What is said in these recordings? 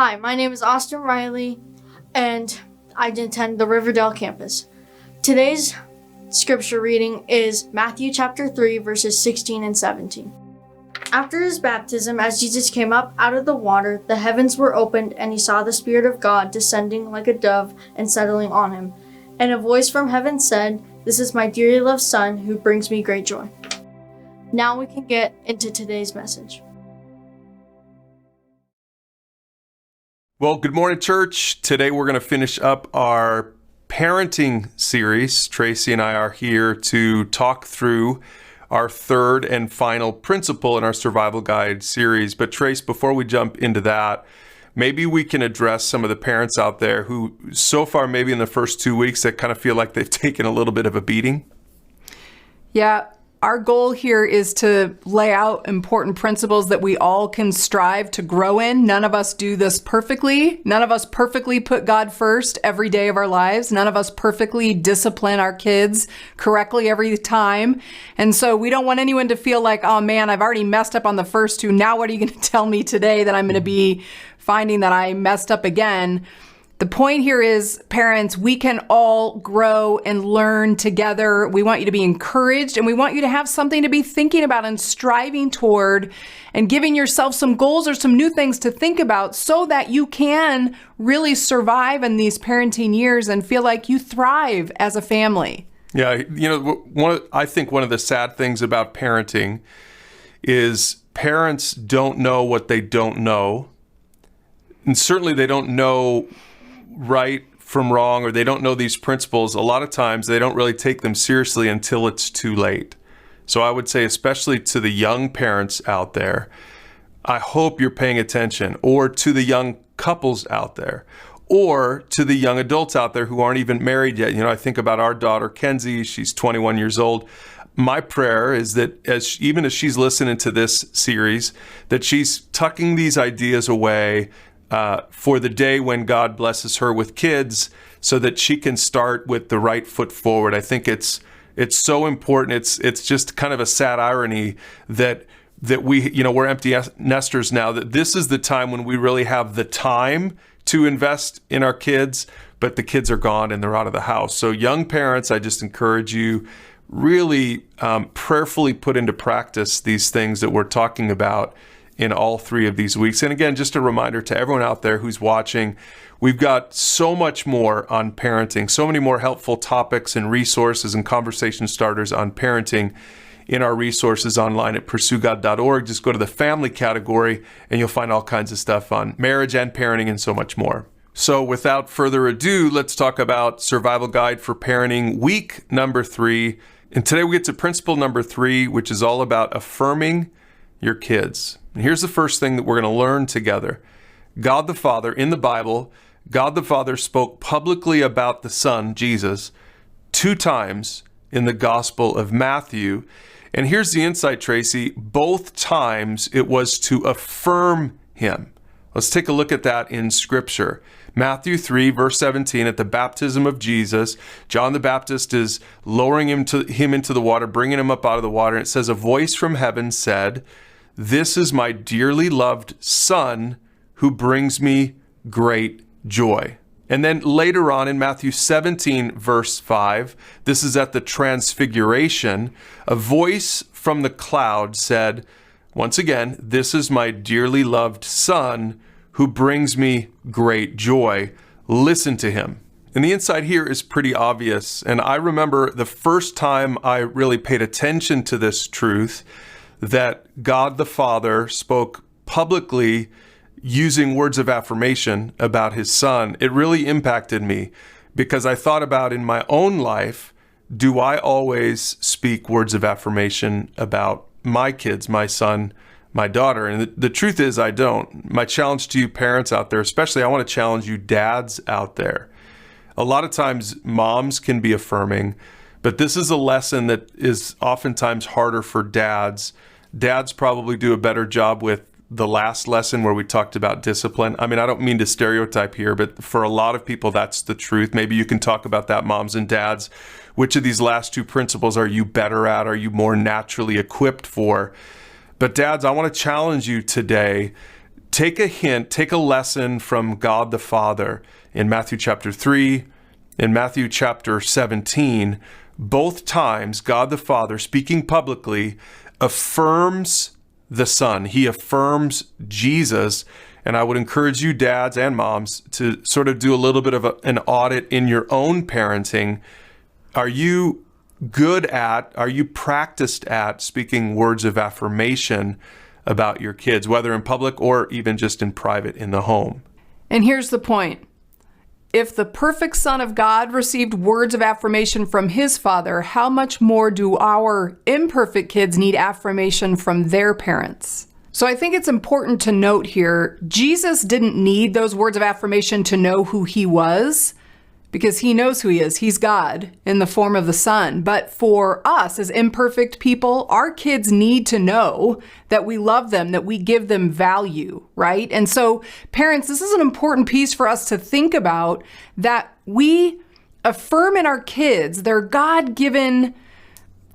Hi, my name is Austin Riley, and I attend the Riverdale campus. Today's scripture reading is Matthew chapter 3, verses 16 and 17. After his baptism, as Jesus came up out of the water, the heavens were opened, and he saw the Spirit of God descending like a dove and settling on him. And a voice from heaven said, "This is my dearly loved Son, who brings me great joy." Now we can get into today's message. Well, good morning, church. Today we're going to finish up our parenting series. Tracy and I are here to talk through our third and final principle in our survival guide series. But Trace, before we jump into that, maybe we can address some of the parents out there who so far, maybe in the first 2 weeks, that kind of feel like they've taken a little bit of a beating. Yeah, our goal here is to lay out important principles that we all can strive to grow in. None of us do this perfectly. None of us perfectly put God first every day of our lives. None of us perfectly discipline our kids correctly every time. And so we don't want anyone to feel like, oh man, I've already messed up on the first two. Now what are you going to tell me today that I'm going to be finding that I messed up again? The point here is, parents, we can all grow and learn together. We want you to be encouraged, and we want you to have something to be thinking about and striving toward and giving yourself some goals or some new things to think about so that you can really survive in these parenting years and feel like you thrive as a family. Yeah, I think one of the sad things about parenting is parents don't know what they don't know. And certainly they don't know right from wrong, or they don't know these principles. A lot of times they don't really take them seriously until it's too late. So I would say, especially to the young parents out there, I hope you're paying attention, or to the young couples out there, or to the young adults out there who aren't even married yet. I think about our daughter, Kenzie. She's 21 years old. My prayer is that even as she's listening to this series, that she's tucking these ideas away for the day when God blesses her with kids, so that she can start with the right foot forward. I think it's so important. It's just kind of a sad irony that we're empty nesters now, that this is the time when we really have the time to invest in our kids, but the kids are gone and they're out of the house. So young parents, I just encourage you, really prayerfully put into practice these things that we're talking about in all 3 of these weeks. And again, just a reminder to everyone out there who's watching, we've got so much more on parenting, so many more helpful topics and resources and conversation starters on parenting in our resources online at pursuegod.org. Just go to the family category and you'll find all kinds of stuff on marriage and parenting and so much more. So without further ado, let's talk about Survival Guide for Parenting, week number 3. And today we get to principle number 3, which is all about affirming your kids. And here's the first thing that we're going to learn together. God the Father, in the Bible, God the Father spoke publicly about the Son, Jesus, 2 times in the Gospel of Matthew. And here's the insight, Tracy. Both times it was to affirm him. Let's take a look at that in Scripture. Matthew 3, verse 17, at the baptism of Jesus, John the Baptist is lowering him into the water, bringing him up out of the water. And it says, a voice from heaven said, "This is my dearly loved Son, who brings me great joy." And then later on in Matthew 17, verse 5, this is at the Transfiguration, a voice from the cloud said, once again, "This is my dearly loved Son, who brings me great joy. Listen to him." And the insight here is pretty obvious. And I remember the first time I really paid attention to this truth, that God the Father spoke publicly using words of affirmation about his Son. It really impacted me, because I thought about, in my own life, do I always speak words of affirmation about my kids, my son, my daughter? And the truth is, I don't. My challenge to you parents out there, especially, I want to challenge you dads out there. A lot of times moms can be affirming, but this is a lesson that is oftentimes harder for dads. Dads probably do a better job with the last lesson where we talked about discipline. I mean, I don't mean to stereotype here, but for a lot of people, that's the truth. Maybe you can talk about that, moms and dads. Which of these last 2 principles are you better at? Are you more naturally equipped for? But dads, I want to challenge you today take a hint, take a lesson from God the Father in Matthew chapter 3, in Matthew chapter 17. Both times, God the Father, speaking publicly, affirms the Son. He affirms Jesus. And I would encourage you, dads and moms, to sort of do a little bit of an audit in your own parenting. Are you are you practiced at speaking words of affirmation about your kids, whether in public or even just in private in the home? And here's the point. If the perfect Son of God received words of affirmation from his Father, how much more do our imperfect kids need affirmation from their parents? So I think it's important to note here, Jesus didn't need those words of affirmation to know who he was, because he knows who he is. He's God in the form of the Son. But for us as imperfect people, our kids need to know that we love them, that we give them value, right? And so parents, this is an important piece for us to think about, that we affirm in our kids their God-given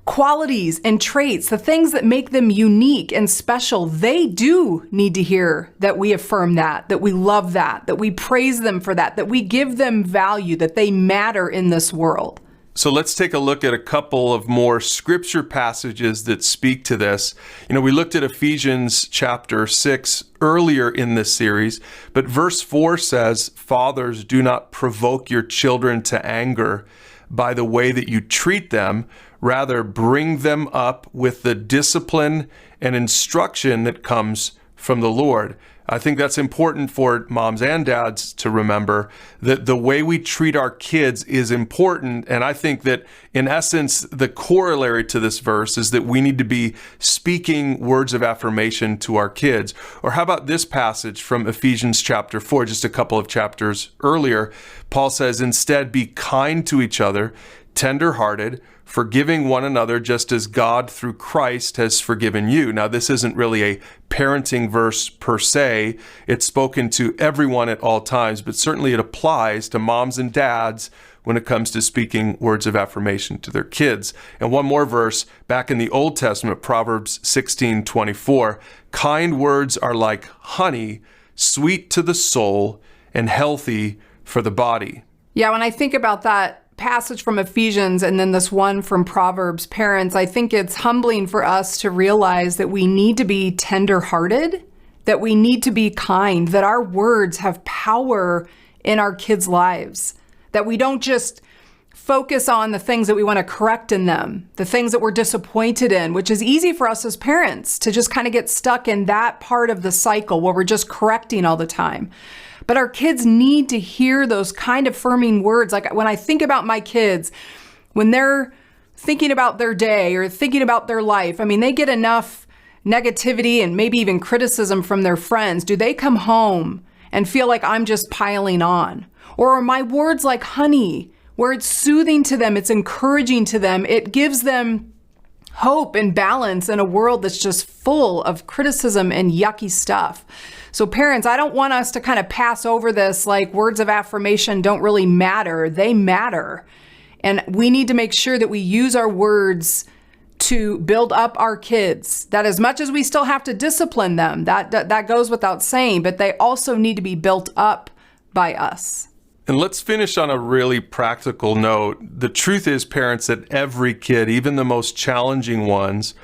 qualities and traits, the things that make them unique and special. They do need to hear that we affirm that we love that we praise them for that we give them value, that they matter in this world. So let's take a look at a couple of more scripture passages that speak to this. We looked at Ephesians chapter 6 earlier in this series, but verse 4 says, "Fathers, do not provoke your children to anger by the way that you treat them. Rather, bring them up with the discipline and instruction that comes from the Lord." I think that's important for moms and dads to remember, that the way we treat our kids is important. And I think that, in essence, the corollary to this verse is that we need to be speaking words of affirmation to our kids. Or how about this passage from Ephesians chapter 4, just a couple of chapters earlier? Paul says, "Instead, be kind to each other, tender-hearted, forgiving one another just as God through Christ has forgiven you." Now, this isn't really a parenting verse per se. It's spoken to everyone at all times, but certainly it applies to moms and dads when it comes to speaking words of affirmation to their kids. And one more verse back in the Old Testament, Proverbs 16:24. "Kind words are like honey, sweet to the soul and healthy for the body." Yeah, when I think about that passage from Ephesians and then this one from Proverbs, parents, I think it's humbling for us to realize that we need to be tender-hearted, that we need to be kind, that our words have power in our kids' lives, that we don't just focus on the things that we want to correct in them, the things that we're disappointed in, which is easy for us as parents to just kind of get stuck in that part of the cycle where we're just correcting all the time. But our kids need to hear those kind of affirming words. Like when I think about my kids, when they're thinking about their day or thinking about their life, I mean, they get enough negativity and maybe even criticism from their friends. Do they come home and feel like I'm just piling on? Or are my words like honey, where it's soothing to them, it's encouraging to them, it gives them hope and balance in a world that's just full of criticism and yucky stuff? So parents, I don't want us to kind of pass over this like words of affirmation don't really matter. They matter. And we need to make sure that we use our words to build up our kids. That as much as we still have to discipline them, that goes without saying, but they also need to be built up by us. And let's finish on a really practical note. The truth is, parents, that every kid, even the most challenging ones,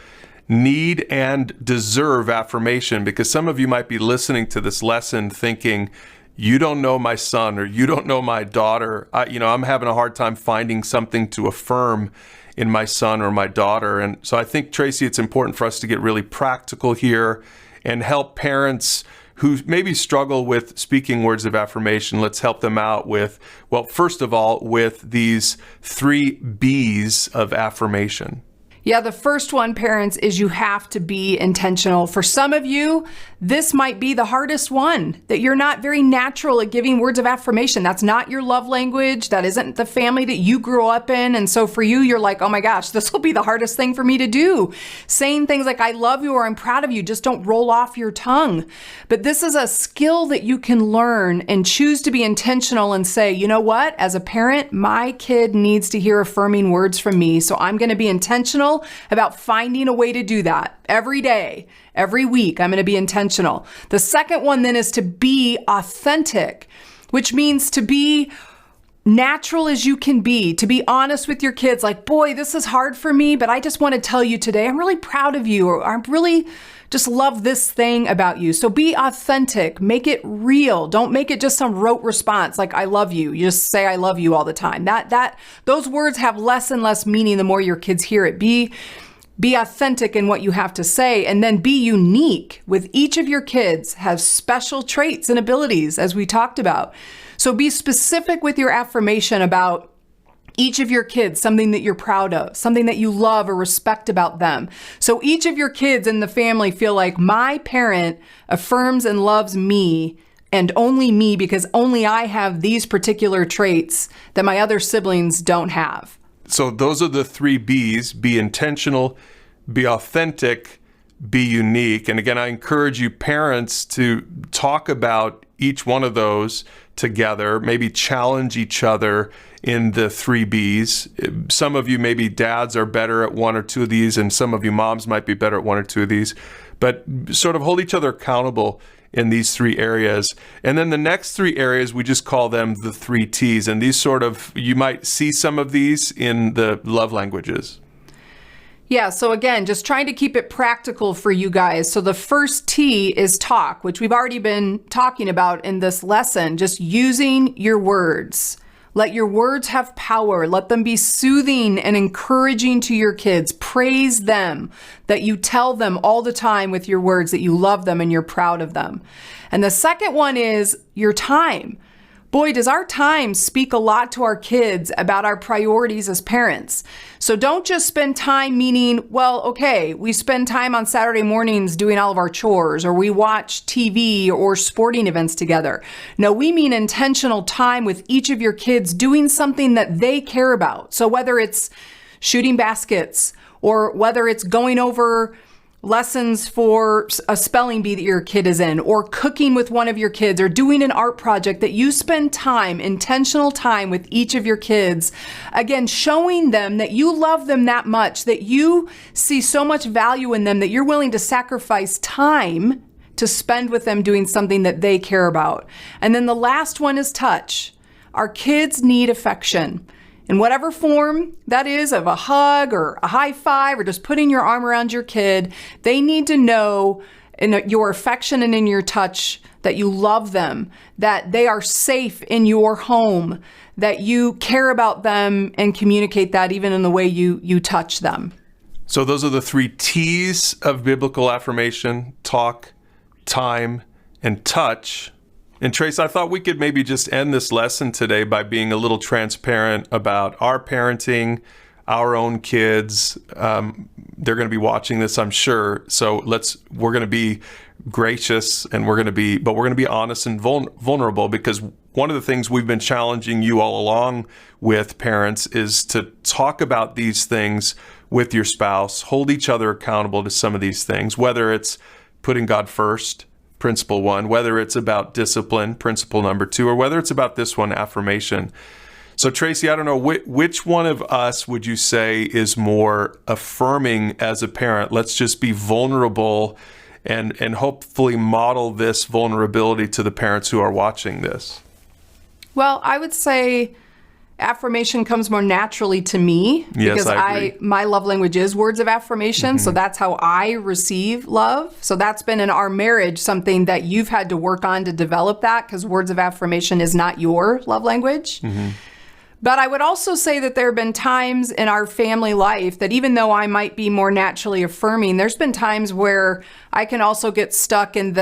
need and deserve affirmation, because some of you might be listening to this lesson thinking, you don't know my son or you don't know my daughter. I'm having a hard time finding something to affirm in my son or my daughter. And so I think, Tracy, it's important for us to get really practical here and help parents who maybe struggle with speaking words of affirmation. Let's help them out with, well, first of all, with these 3 B's of affirmation. Yeah, the first one, parents, is you have to be intentional. For some of you, this might be the hardest one, that you're not very natural at giving words of affirmation. That's not your love language. That isn't the family that you grew up in. And so for you, you're like, oh my gosh, this will be the hardest thing for me to do. Saying things like, I love you or I'm proud of you, just don't roll off your tongue. But this is a skill that you can learn and choose to be intentional and say, you know what, as a parent, my kid needs to hear affirming words from me. So I'm going to be intentional intentional about finding a way to do that every day, every week. I'm going to be intentional. The second one then is to be authentic, which means to be natural as you can be, to be honest with your kids. Like, boy, this is hard for me, but I just want to tell you today, I'm really proud of you, or I'm really just love this thing about you. So be authentic, make it real. Don't make it just some rote response like I love you. You just say I love you all the time. Those words have less and less meaning the more your kids hear it. Be authentic in what you have to say, and then be unique. With each of your kids have special traits and abilities, as we talked about. So be specific with your affirmation about each of your kids, something that you're proud of, something that you love or respect about them. So each of your kids in the family feel like my parent affirms and loves me and only me, because only I have these particular traits that my other siblings don't have. So those are the 3 B's: be intentional, be authentic, be unique. And again, I encourage you parents to talk about each one of those together, maybe challenge each other in the 3 B's. Some of you, maybe dads, are better at 1 or 2 of these, and some of you moms might be better at 1 or 2 of these, but sort of hold each other accountable in these 3 areas. And then the next 3 areas, we just call them the 3 T's. And these sort of, you might see some of these in the love languages. Yeah, so again, just trying to keep it practical for you guys. So the first T is talk, which we've already been talking about in this lesson, just using your words. Let your words have power. Let them be soothing and encouraging to your kids. Praise them, that you tell them all the time with your words that you love them and you're proud of them. And the second one is your time. Boy, does our time speak a lot to our kids about our priorities as parents. So don't just spend time meaning, well, okay, we spend time on Saturday mornings doing all of our chores, or we watch TV or sporting events together. No, we mean intentional time with each of your kids doing something that they care about. So whether it's shooting baskets, or whether it's going over lessons for a spelling bee that your kid is in, or cooking with one of your kids, or doing an art project, that you spend time, intentional time with each of your kids. Again, showing them that you love them that much, that you see so much value in them, that you're willing to sacrifice time to spend with them doing something that they care about. And then the last one is touch. Our kids need affection. In whatever form that is, of a hug or a high five or just putting your arm around your kid, they need to know in your affection and in your touch that you love them, that they are safe in your home, that you care about them and communicate that even in the way you touch them. So those are the 3 T's of biblical affirmation: talk, time, and touch. And Trace, I thought we could maybe just end this lesson today by being a little transparent about our parenting, our own kids. They're going to be watching this, I'm sure. So we're going to be gracious, and we're going to be honest and vulnerable, because one of the things we've been challenging you all along with, parents, is to talk about these things with your spouse, hold each other accountable to some of these things, whether it's putting God first, principle 1, whether it's about discipline, principle number 2, or whether it's about this one, affirmation. So Tracy, I don't know, which one of us would you say is more affirming as a parent? Let's just be vulnerable and hopefully model this vulnerability to the parents who are watching this. Well, I would say affirmation comes more naturally to me, because my love language is words of affirmation. So that's how I receive love. So that's been in our marriage something that you've had to work on to develop that, because words of affirmation is not your love language. But I would also say that there have been times in our family life that even though I might be more naturally affirming, there's been times where I can also get stuck in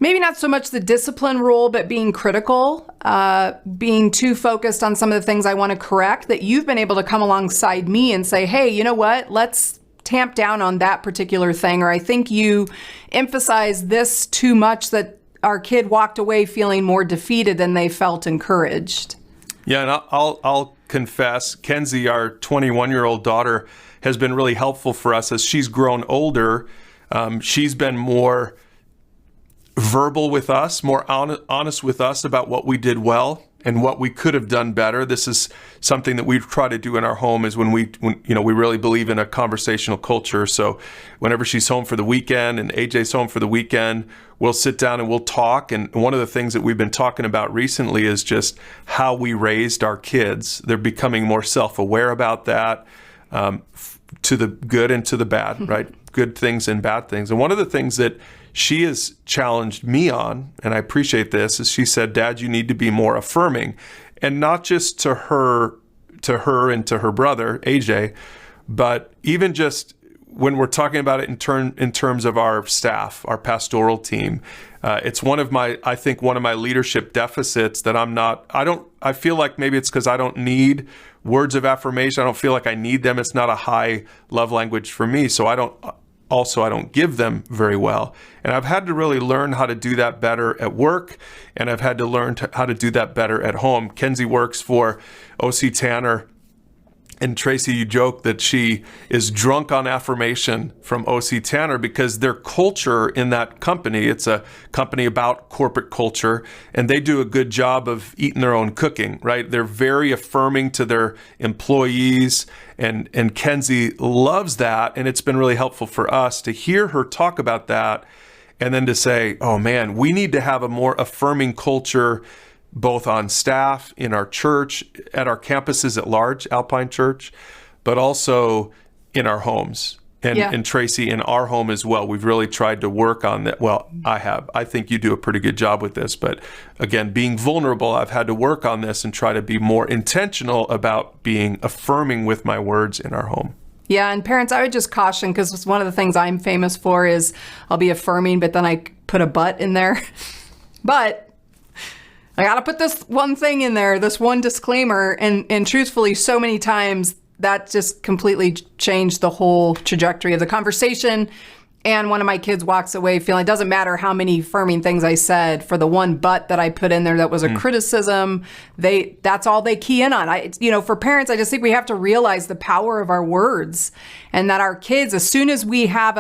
maybe not so much the discipline role, but being critical, being too focused on some of the things I want to correct, that you've been able to come alongside me and say, hey, you know what? Let's tamp down on that particular thing. Or I think you emphasize this too much, that our kid walked away feeling more defeated than they felt encouraged. Yeah, and I'll confess, Kenzie, our 21-year-old daughter, has been really helpful for us as she's grown older. She's been more verbal with us, more honest with us about what we did well and what we could have done better. This is something that we try to do in our home is when we really believe in a conversational culture. So whenever she's home for the weekend and AJ's home for the weekend, we'll sit down and we'll talk. And one of the things that we've been talking about recently is just how we raised our kids. They're becoming more self-aware about that, to the good and to the bad, right? Good things and bad things. And one of the things that she has challenged me on, and I appreciate this, is she said, Dad, you need to be more affirming. And not just to her and to her brother, AJ, but even just when we're talking about it in terms of our staff, our pastoral team. It's one of my leadership deficits that I feel like maybe it's because I don't need words of affirmation. I don't feel like I need them. It's not a high love language for me. So I don't give them very well. And I've had to really learn how to do that better at work, and I've had to learn how to do that better at home. Kenzie works for O.C. Tanner, and Tracy, you joke that she is drunk on affirmation from O.C. Tanner because their culture in that company, it's a company about corporate culture, and they do a good job of eating their own cooking, right? They're very affirming to their employees, and Kenzie loves that, and it's been really helpful for us to hear her talk about that, and then to say, oh man, we need to have a more affirming culture both on staff, in our church, at our campuses at large, Alpine Church, but also in our homes. And Tracy, in our home as well, we've really tried to work on that. Well, I have. I think you do a pretty good job with this. But again, being vulnerable, I've had to work on this and try to be more intentional about being affirming with my words in our home. Yeah, and parents, I would just caution, because one of the things I'm famous for is I'll be affirming, but then I put a but in there. But I got to put this one thing in there, this one disclaimer, and truthfully, so many times that just completely changed the whole trajectory of the conversation. And one of my kids walks away feeling it doesn't matter how many affirming things I said, for the one but that I put in there that was a criticism, that's all they key in on. For parents, I just think we have to realize the power of our words, and that our kids, as soon as we have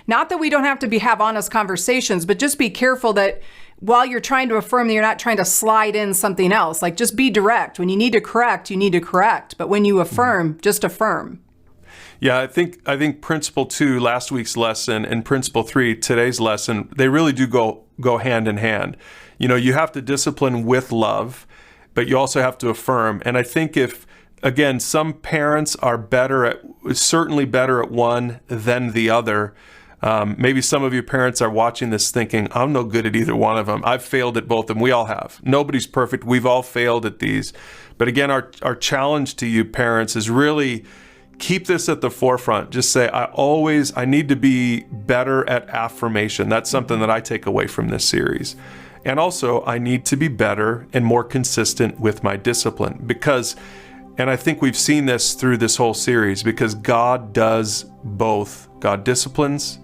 not that we don't have to have honest conversations, but just be careful that while you're trying to affirm, you're not trying to slide in something else. Like, just be direct. When you need to correct, you need to correct. But when you affirm, just affirm. Yeah, I think principle 2, last week's lesson, and principle 3, today's lesson, they really do go hand in hand. You have to discipline with love, but you also have to affirm. And I think again, some parents are certainly better at one than the other. Maybe some of you parents are watching this thinking, I'm no good at either one of them. I've failed at both of them. We all have. Nobody's perfect. We've all failed at these. But again, our challenge to you parents is really keep this at the forefront. Just say, I need to be better at affirmation. That's something that I take away from this series. And also, I need to be better and more consistent with my discipline, and I think we've seen this through this whole series, because God does both. God disciplines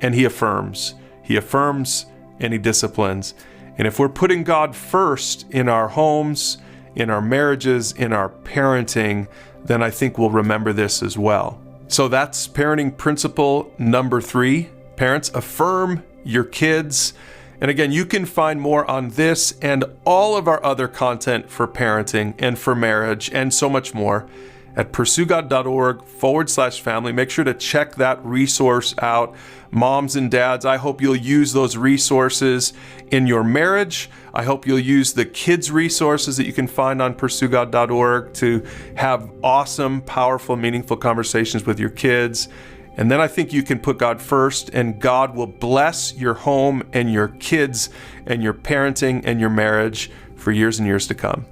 and He affirms. He affirms and He disciplines. And if we're putting God first in our homes, in our marriages, in our parenting, then I think we'll remember this as well. So that's parenting principle number 3. Parents, affirm your kids. And again, you can find more on this and all of our other content for parenting and for marriage and so much more at pursuegod.org/family. Make sure to check that resource out. Moms and dads, I hope you'll use those resources in your marriage. I hope you'll use the kids' resources that you can find on pursuegod.org to have awesome, powerful, meaningful conversations with your kids. And then I think you can put God first, and God will bless your home and your kids and your parenting and your marriage for years and years to come.